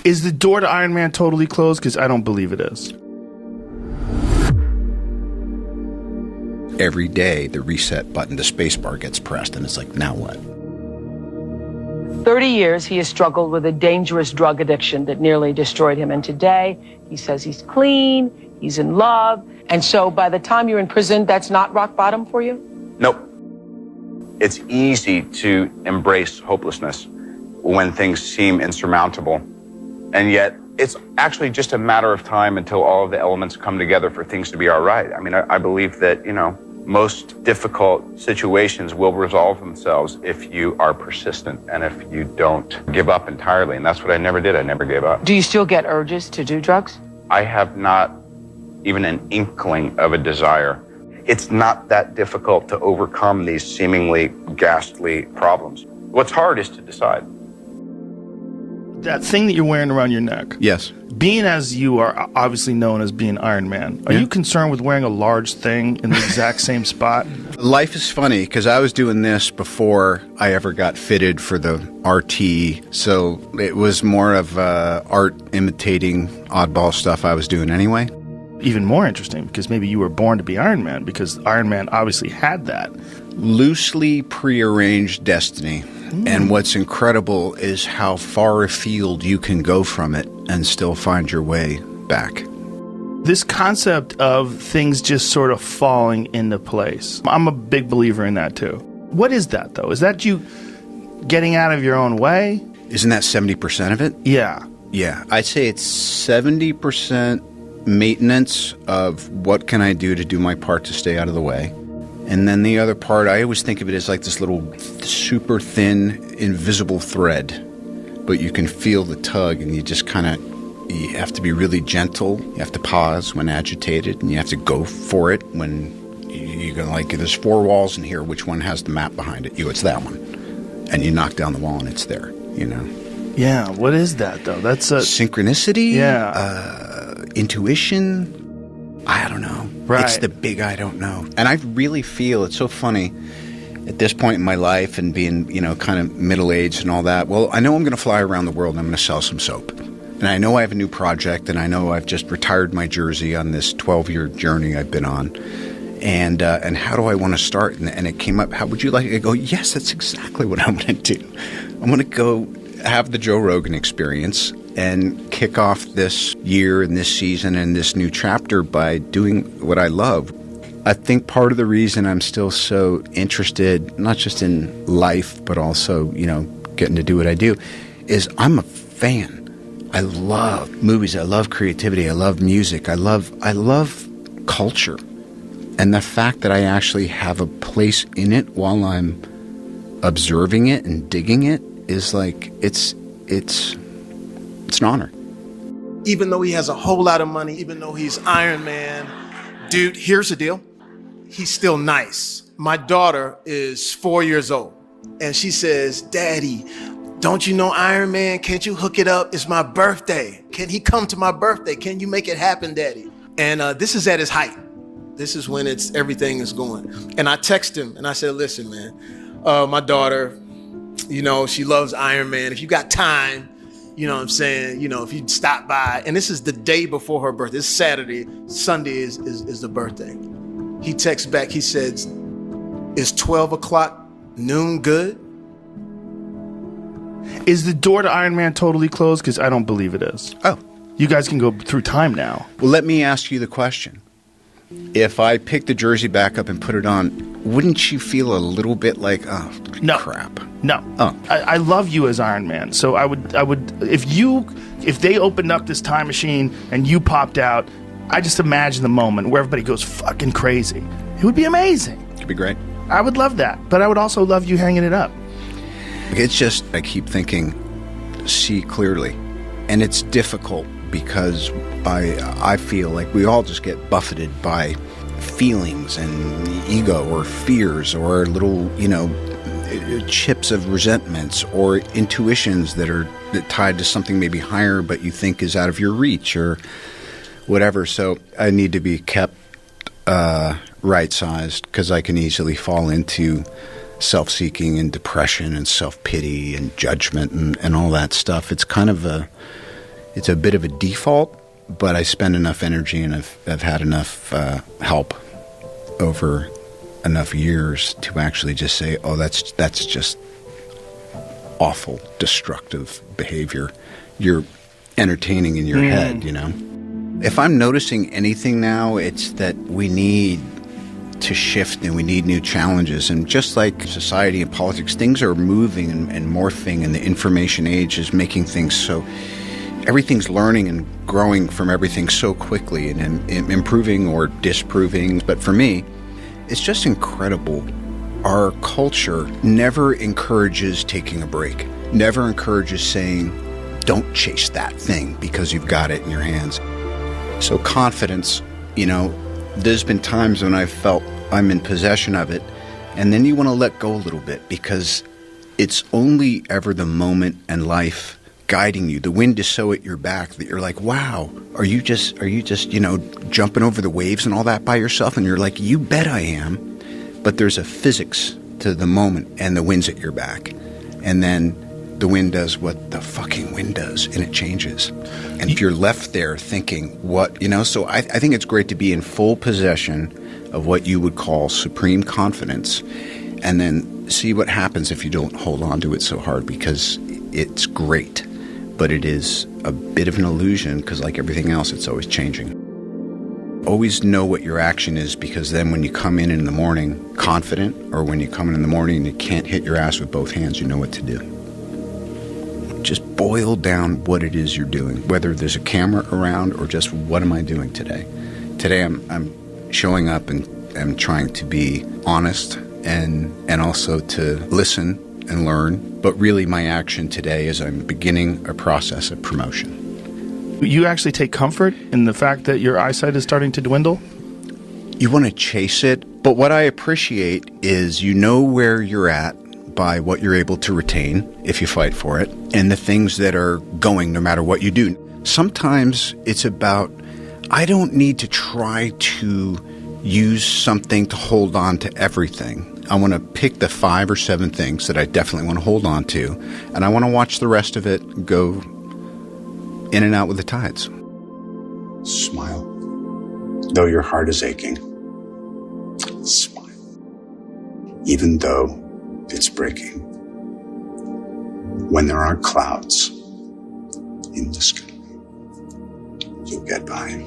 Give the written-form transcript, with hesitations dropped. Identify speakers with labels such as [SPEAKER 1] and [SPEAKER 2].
[SPEAKER 1] Is the door to Iron Man totally closed? Because I don't believe it is.
[SPEAKER 2] Every day, the reset button, the space bar gets pressed, and it's like, now what?
[SPEAKER 3] 30 years he has struggled with a dangerous drug addiction that nearly destroyed him. And today, he says he's clean, he's in love. And so by the time you're in prison, that's not rock bottom for you?
[SPEAKER 4] Nope. It's easy to embrace hopelessness when things seem insurmountable. And yet, it's actually just a matter of time until all of the elements come together for things to be all right. I mean, I believe that, most difficult situations will resolve themselves if you are persistent and if you don't give up entirely. And that's what I never did. I never gave up.
[SPEAKER 3] Do you still get urges to do drugs?
[SPEAKER 4] I have not even an inkling of a desire. It's not that difficult to overcome these seemingly ghastly problems. What's hard is to decide.
[SPEAKER 1] That thing that you're wearing around your neck.
[SPEAKER 2] Yes.
[SPEAKER 1] Being as you are obviously known as being Iron Man, are you concerned with wearing a large thing in the exact same spot?
[SPEAKER 2] Life is funny because I was doing this before I ever got fitted for the RT, so it was more of art imitating oddball stuff I was doing anyway.
[SPEAKER 1] Even more interesting because maybe you were born to be Iron Man because Iron Man obviously had that.
[SPEAKER 2] Loosely prearranged destiny. And what's incredible is how far afield you can go from it and still find your way back.
[SPEAKER 1] This concept of things just sort of falling into place. I'm a big believer in that too. What is that though? Is that you getting out of your own way?
[SPEAKER 2] Isn't that 70% of it?
[SPEAKER 1] Yeah.
[SPEAKER 2] Yeah. I'd say it's 70% maintenance of what can I do to do my part to stay out of the way. And then the other part, I always think of it as like this little super thin, invisible thread. But you can feel the tug and you just you have to be really gentle. You have to pause when agitated and you have to go for it when you're going to like, there's 4 walls in here, which one has the map behind it? It's that one. And you knock down the wall and it's there,
[SPEAKER 1] Yeah, what is that though? That's a...
[SPEAKER 2] Synchronicity?
[SPEAKER 1] Yeah.
[SPEAKER 2] Intuition? I don't know.
[SPEAKER 1] Right.
[SPEAKER 2] It's the big I don't know. And I really feel, it's so funny, at this point in my life and being, kind of middle-aged and all that, well, I know I'm going to fly around the world and I'm going to sell some soap. And I know I have a new project and I know I've just retired my jersey on this 12-year journey I've been on. And how do I want to start? And it came up, how would you like it? I go, yes, that's exactly what I'm going to do. I'm going to go have the Joe Rogan experience and kick off this year and this season and this new chapter by doing what I love. I think part of the reason I'm still so interested, not just in life, but also, getting to do what I do, is I'm a fan. I love movies. I love creativity. I love music. I love culture. And the fact that I actually have a place in it while I'm observing it and digging it is like, it's an honor.
[SPEAKER 5] Even though he has a whole lot of money, even though he's Iron Man, dude, here's the deal. He's still nice. My daughter is 4 years old, and she says, Daddy, don't you know Iron Man? Can't you hook it up? It's my birthday. Can he come to my birthday? Can you make it happen, Daddy? And this is at his height. This is when everything is going. And I text him, and I said, listen, man, my daughter, she loves Iron Man. If you got time, you know what I'm saying? If you'd stop by, and this is the day before her birthday. It's Saturday. Sunday is the birthday. He texts back. He says, is 12 o'clock noon good?
[SPEAKER 1] Is the door to Iron Man totally closed? Because I don't believe it is.
[SPEAKER 2] Oh.
[SPEAKER 1] You guys can go through time now.
[SPEAKER 2] Well, let me ask you the question. If I pick the jersey back up and put it on, wouldn't you feel a little bit like, oh,
[SPEAKER 1] no.
[SPEAKER 2] crap?
[SPEAKER 1] No.
[SPEAKER 2] Oh.
[SPEAKER 1] I love you as Iron Man. So I would if they opened up this time machine and you popped out, I just imagine the moment where everybody goes fucking crazy. It would be amazing.
[SPEAKER 2] It'd be great.
[SPEAKER 1] I would love that. But I would also love you hanging it up.
[SPEAKER 2] It's just, I keep thinking, see clearly. And it's difficult because I feel like we all just get buffeted by feelings and ego or fears or little, chips of resentments or intuitions that are tied to something maybe higher but you think is out of your reach or whatever. So I need to be kept right-sized because I can easily fall into self-seeking and depression and self-pity and judgment and all that stuff. It's kind of It's a bit of a default, but I spend enough energy and I've had enough help over enough years to actually just say, oh, that's just awful, destructive behavior. You're entertaining in your head, you know? If I'm noticing anything now, it's that we need to shift and we need new challenges. And just like society and politics, things are moving and morphing, and the information age is making things so... Everything's learning and growing from everything so quickly and improving or disproving. But for me, it's just incredible. Our culture never encourages taking a break, never encourages saying, don't chase that thing because you've got it in your hands. So confidence, you know, there's been times when I've felt I'm in possession of it, and then you want to let go a little bit because it's only ever the moment and life guiding you. The wind is so at your back that you're like, wow, are you just, you know, jumping over the waves and all that by yourself? And you're like, you bet I am. But there's a physics to the moment, and the wind's at your back. And then the wind does what the fucking wind does, and it changes. And if you're left there thinking, what, you know, so I think it's great to be in full possession of what you would call supreme confidence, and then see what happens if you don't hold on to it so hard, because it's great. But it is a bit of an illusion because, like everything else, it's always changing. Always know what your action is, because then when you come in the morning confident, or when you come in the morning and you can't hit your ass with both hands, you know what to do. Just boil down what it is you're doing, whether there's a camera around or just what am I doing today. Today I'm showing up and I'm trying to be honest and also to listen and learn. But really my action today is I'm beginning a process of promotion.
[SPEAKER 1] You actually take comfort in the fact that your eyesight is starting to dwindle?
[SPEAKER 2] You want to chase it, but what I appreciate is you know where you're at by what you're able to retain if you fight for it, and the things that are going no matter what you do. Sometimes it's about, I don't need to try to use something to hold on to everything. I want to pick the 5 or 7 things that I definitely want to hold on to, and I want to watch the rest of it go in and out with the tides.
[SPEAKER 6] Smile. Though your heart is aching, smile. Even though it's breaking. When there are clouds in the sky, you'll get by.